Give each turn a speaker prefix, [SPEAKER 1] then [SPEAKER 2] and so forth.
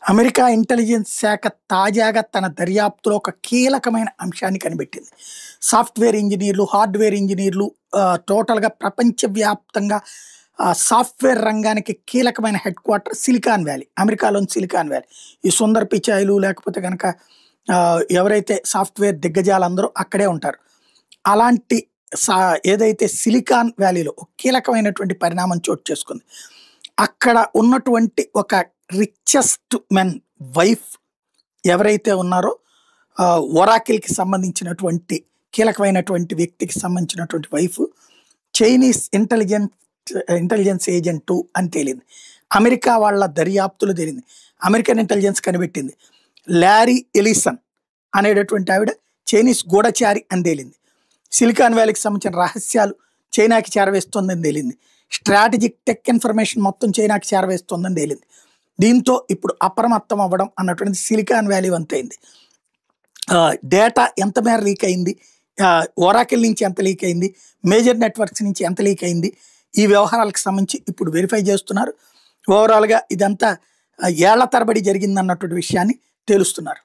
[SPEAKER 1] America intelligence శాఖ తాజాగా తన దర్యాప్తులో ఒక కీలకమైన అంశాన్ని కనిపెట్టింది. సాఫ్ట్‌వేర్ ఇంజినీర్లు, హార్డ్‌వేర్ ఇంజినీర్లు టోటల్‌గా ప్రపంచవ్యాప్తంగా సాఫ్ట్‌వేర్ రంగానికి కీలకమైన హెడ్ క్వార్టర్ సిలికాన్ వ్యాలీ. అమెరికాలోని సిలికాన్ వ్యాలీ. ఈ సుందర్ పిచాయ్‌లు లేకపోతే గనక ఎవరైతే సాఫ్ట్‌వేర్ దిగ్గజాలందరూ అక్కడే ఉంటారు. అలాంటి సా ఏదైతే సిలికాన్ వ్యాలీలో ఒక కీలకమైనటువంటి పరిణామం చోటు చేసుకుంది. అక్కడ ఉన్నటువంటి ఒక రిచెస్ట్ మెన్ వైఫ్ ఎవరైతే ఉన్నారో ఒరాకిల్‌కి సంబంధించినటువంటి కీలకమైనటువంటి వ్యక్తికి సంబంధించినటువంటి వైఫ్ చైనీస్ ఇంటెలిజెన్స్ ఏజెంటు అని తేలింది. అమెరికా వాళ్ళ దర్యాప్తులు తేలింది. అమెరికన్ ఇంటెలిజెన్స్ కనిపెట్టింది. లారీ ఎలిసన్ అనేటటువంటి ఆవిడ చైనీస్ గూఢచారి అని తేలింది. సిలికాన్ వ్యాలీకి సంబంధించిన రహస్యాలు చైనాకి చేరవేస్తోందని తేలింది. స్ట్రాటజిక్ టెక్ ఇన్ఫర్మేషన్ మొత్తం చైనాకి చేరవేస్తోందని తేలింది. దీంతో ఇప్పుడు అప్రమత్తం అవ్వడం అన్నటువంటిది సిలికాన్ వ్యాలీ వంతైంది. డేటా ఎంత మేర లీక్ అయింది, ఒరాకిల్ నుంచి ఎంత లీక్ అయింది, మేజర్ నెట్వర్క్స్ నుంచి ఎంత లీక్ అయింది, ఈ వ్యవహారాలకు సంబంధించి ఇప్పుడు వెరిఫై చేస్తున్నారు. ఓవరాల్గా ఇదంతా ఏళ్ల తరబడి జరిగిందన్నటువంటి విషయాన్ని తేలుస్తున్నారు.